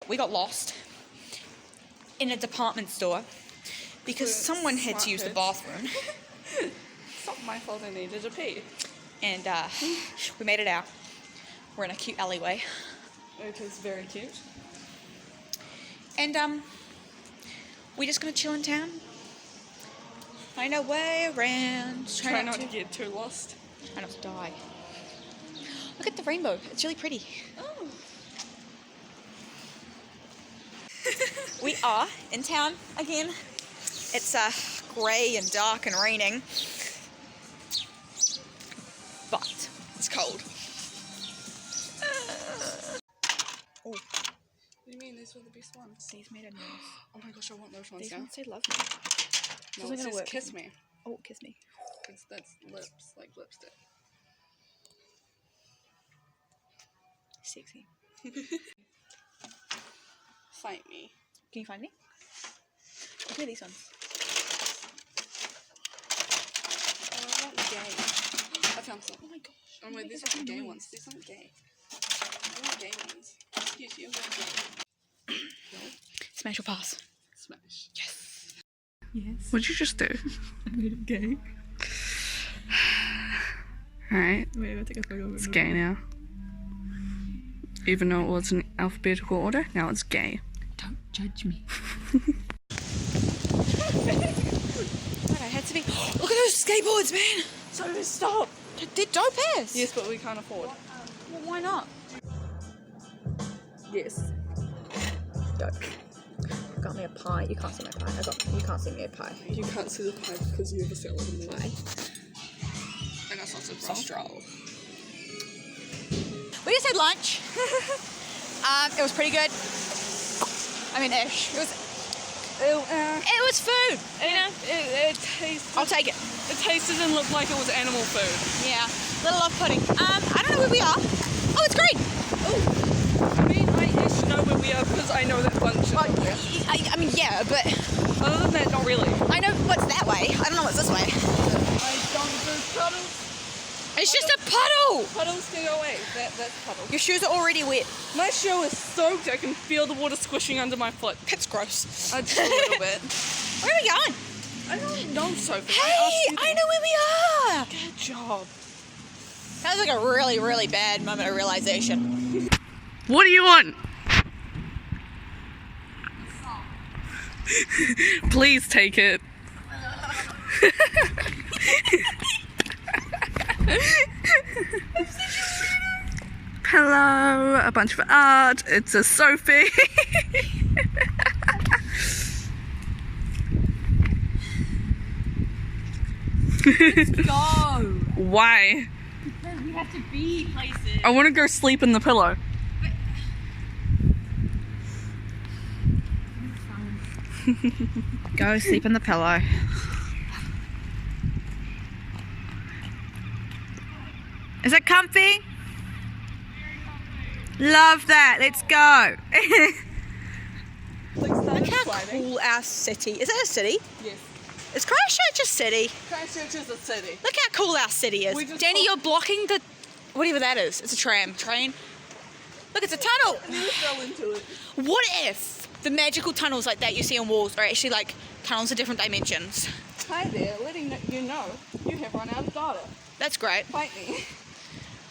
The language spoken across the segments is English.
we got lost in a department store because someone had to use the bathroom. It's not my fault I needed a pee. And we made it out. We're in a cute alleyway. It is very cute. And we're just gonna chill in town. Find our way around. Try not to get too lost. Try not to die. Look at the rainbow. It's really pretty. Oh. We are in town again. It's grey and dark and raining. But it's cold. Oh. What do you mean? These were the best ones. These made a noise. Oh my gosh, I want those ones These now. ones say love me. No, it says kiss me. Oh, kiss me. Because that's lips, like lipstick. Sexy. Fight me. Can you find me? Look at these ones. Oh, I want gay. I found some. Oh my gosh. Oh wait, these are the gay ones. These aren't gay. I want gay ones. Yes, you want gay. Smash or pass? Smash. Yes. Yes. What'd you just do? I made it gay. Alright. Wait, I'll take a photo of it. It's gay now. Even though it was in alphabetical order, now it's gay. Don't judge me. But I had to be. Look at those skateboards, man! So stop! They're dope ass! Yes, but we can't afford. Well, why not? Yes. Dope. Got me a pie. You can't see my pie. You can't see me a pie. You can't see the pie because you have a salad in the pie. And that's also roll. We just had lunch. It was pretty good. I mean, ish. It was food. You know? It tasted. I'll take it. It tasted and looked like it was animal food. Yeah. Little love pudding. I don't know where we are. Oh, it's green. Oh. I mean, I should know where we are because I know that function. Well, I mean, yeah, but Other than that, not really. I know what's that way. I don't know what's this way. I don't do puddles. It's just a puddle. Puddles can go away. That's a puddle. Your shoes are already wet. My shoe is soaked. I can feel the water squishing under my foot. That's gross. Just a little bit. Where are we going? I don't know, Sophie. Hey, I know where we are. Good job. That was like a really, really bad moment of realization. What do you want? Please take it. Hello, a bunch of art. It's a Sophie. Let's go. Why? Because we have to be places. I want to go sleep in the pillow. Go sleep in the pillow. Is it comfy? Love that. Let's go. Look how cool our city is. Is it a city? Yes. Is Christchurch a city? Christchurch is a city. Look how cool our city is. Danny, you're blocking the whatever that is. It's a train. Look, it's a tunnel. You fell into it. What if the magical tunnels like that you see on walls are actually like tunnels of different dimensions? Hi there, letting you know you have run out of data. That's great. Fight me.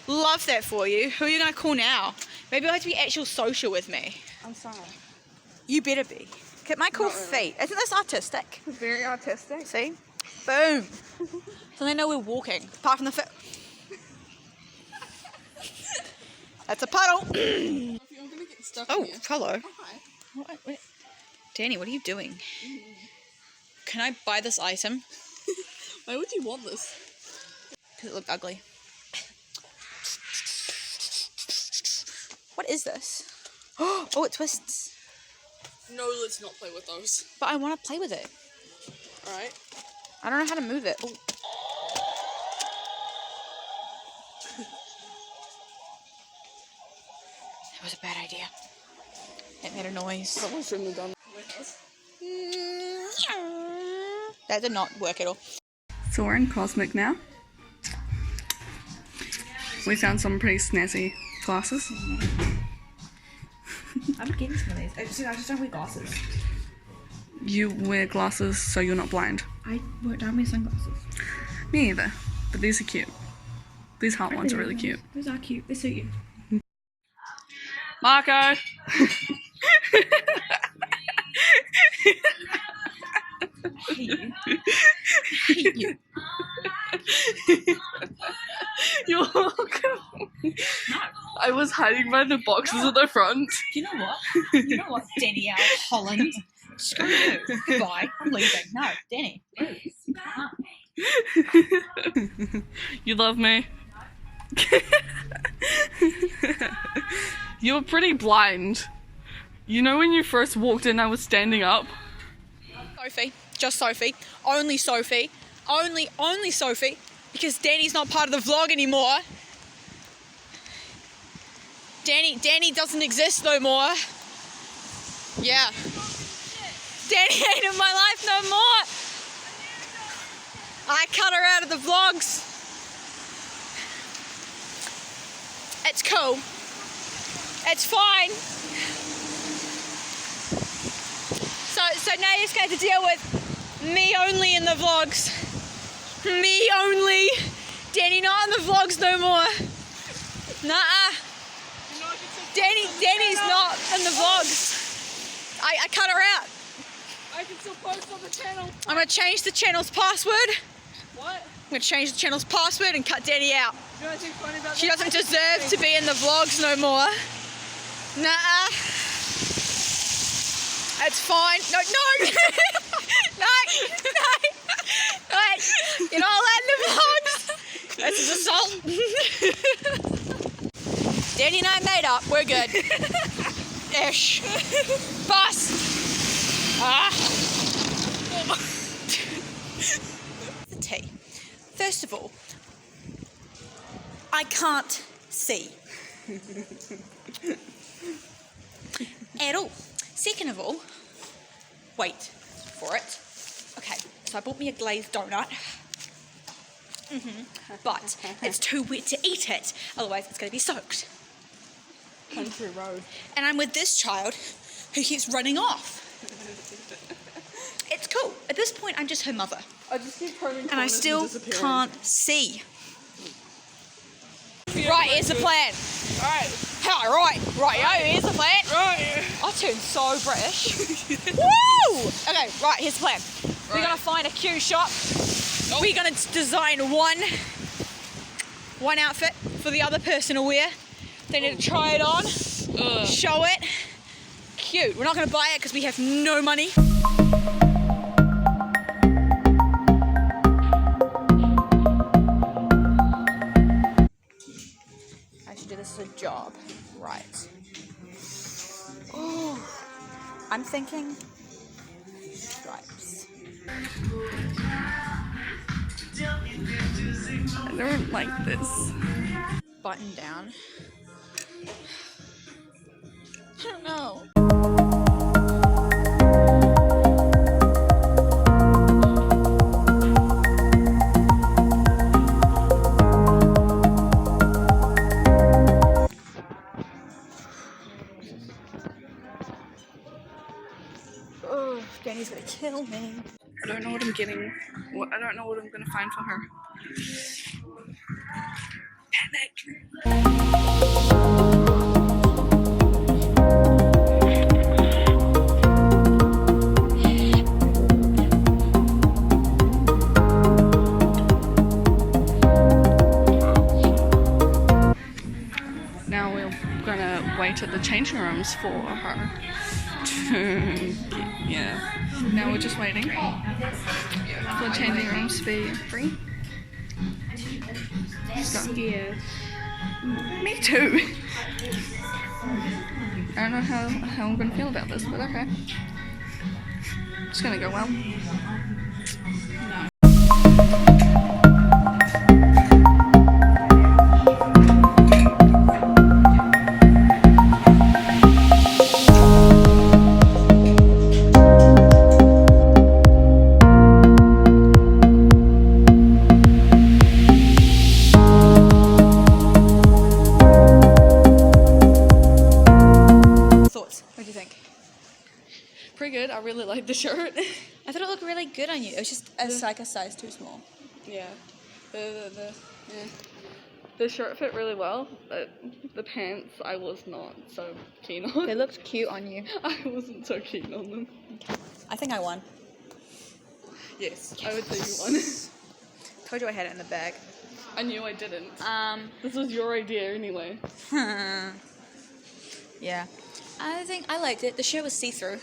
Love that for you. Who are you going to call now? Maybe I have to be actual social with me. I'm sorry. You better be. Look at my cool Not really. feet. Isn't this artistic? Very artistic. See? Boom. So they know we're walking. Apart from the foot. That's a puddle. I'm gonna get stuck in Oh, here. hello. Oh, hi. What? Danny, what are you doing? Can I buy this item? Why would you want this? Because it looked ugly. What is this? Oh, it twists. No, let's not play with those. But I want to play with it. Alright. I don't know how to move it. Oh. That was a bad idea. It made a noise. Probably shouldn't have done that with us. That did not work at all. So we're in Cosmic now. We found some pretty snazzy glasses. I'm getting some of these. I just don't wear glasses. You wear glasses so you're not blind. I don't wear sunglasses. Me either. But these are cute. These heart ones are really cute. Those are cute. They suit you. Marco! I hate you. I hate you. You're welcome. No. I was hiding by the boxes at the front. Do you know what? You know what, Danielle Holland? Screw you. Goodbye. I'm leaving. No, Danny. Please. No. You love me? You're pretty blind. You know when you first walked in I was standing up? Sophie. Just Sophie. Only Sophie. Only Sophie. Because Danny's not part of the vlog anymore. Danny doesn't exist no more. Yeah. Danny ain't in my life no more. I cut her out of the vlogs. It's cool. It's fine. So now you're just going to deal with me only in the vlogs. Me only. Danny not in the vlogs no more. Nuh-uh. Danny's not in the vlogs. I cut her out. I can still post on the channel. I'm going to change the channel's password. What? I'm going to change the channel's password and cut Danny out. You know what's funny about She doesn't deserve to be in the vlogs no more. Nuh-uh. It's fine. No. No. You're not allowed in the vlogs. This is assault. Danny and I made up. We're good. Ish. Bust. The tea. First of all, I can't see. At all. Second of all, wait for it. Okay, so I bought me a glazed donut. But it's too wet to eat it, otherwise it's going to be soaked. Country road. And I'm with this child who keeps running off. It's cool. At this point, I'm just her mother. I just keep turning And I still can't see. Right, here's the plan. Right, here's the plan. Right. I turned so British. Woo! Okay, right, here's the plan. We're gonna find a cue shop. We're gonna design one outfit for the other person to wear. They need to try it on, show it. Cute. We're not gonna buy it because we have no money. I should do this as a job. Right. Oh, I'm thinking stripes. I don't like this. Button down. I don't know. Oh, Danny's gonna kill me. I don't know what I'm getting. I don't know what I'm gonna find for her. Panic. Now we're gonna wait at the changing rooms for her to yeah. Now we're just waiting for the changing rooms to be free. Scared. Me too. I don't know how I'm gonna feel about this, but okay. It's gonna go well. Thoughts? pretty good. I really like the shirt. I thought it looked really good on you. It was just a size too small. Yeah. The shirt fit really well, but the pants I was not so keen on. They looked cute on you. I wasn't so keen on them. I think I won. Yes, I would say you won. Told you I had it in the bag. I knew I didn't. This was your idea anyway. Yeah. I think I liked it. The shirt was see-through.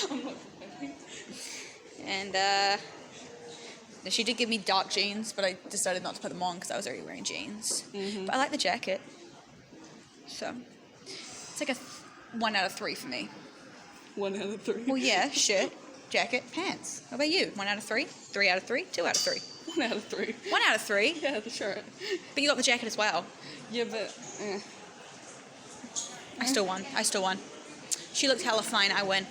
I'm not And she did give me dark jeans, but I decided not to put them on because I was already wearing jeans. But I like the jacket. So it's like a 1 out of 3 for me. 1 out of 3. Well, yeah, shirt, jacket, pants. How about you? 1 out of 3? 3 out of 3? 2 out of 3? 1 out of 3. 1 out of 3? Yeah, the shirt. But you got the jacket as well. Yeah, but I still won. She looked hella fine. I win.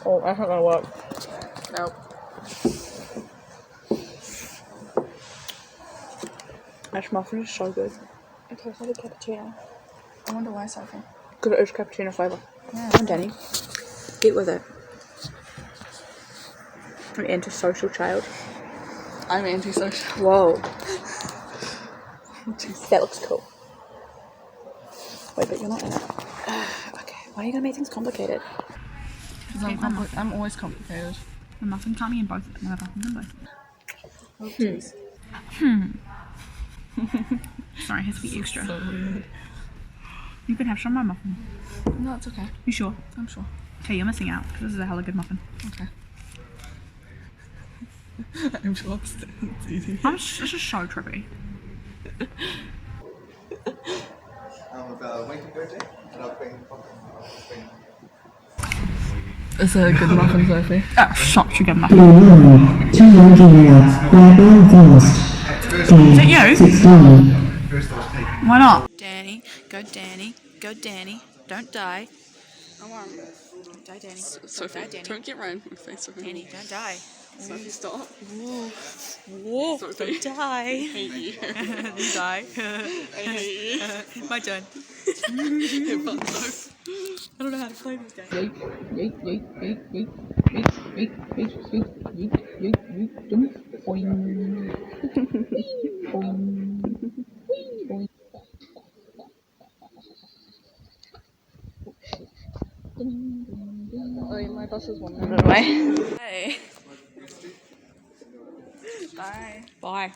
oh, that's not gonna work. Nope. This muffin is so good. It tastes like a cappuccino. I wonder why, Sophie. Because it is cappuccino flavour. Yeah. Come on, Danny. Get with it. An antisocial child. I'm antisocial. Whoa. That looks cool. Wait, but you're not in it. Okay. Why are you gonna make things complicated? Because I'm always complicated. The muffin can't be in both. The muffin's in both. Oh, jeez. Sorry, it has to be extra. So weird. You can have some of my muffin. No, it's okay. You sure? I'm sure. Okay, you're missing out because this is a hella good muffin. Okay. I'm sure it's easy. This is so trippy. Is it a good muffin, Sophie? Such a good muffin. To Nigeria, Blackburn Forest. Is it you? 16. Why not? Danny, go Danny, go Danny. Don't die. I won't. Don't die, Danny. Sophie, Don't die, Danny. don't get right in my face, Sophie. Danny, don't die. Sophie, stop. Whoa, Sophie. don't die. I hate you. You die. I hate you. My turn. You're fun, Sophie. I don't know how to play this game. Oh, my bus is 1 Run minute. away. Hey. Bye. Bye.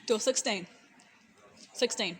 Door 16. 16.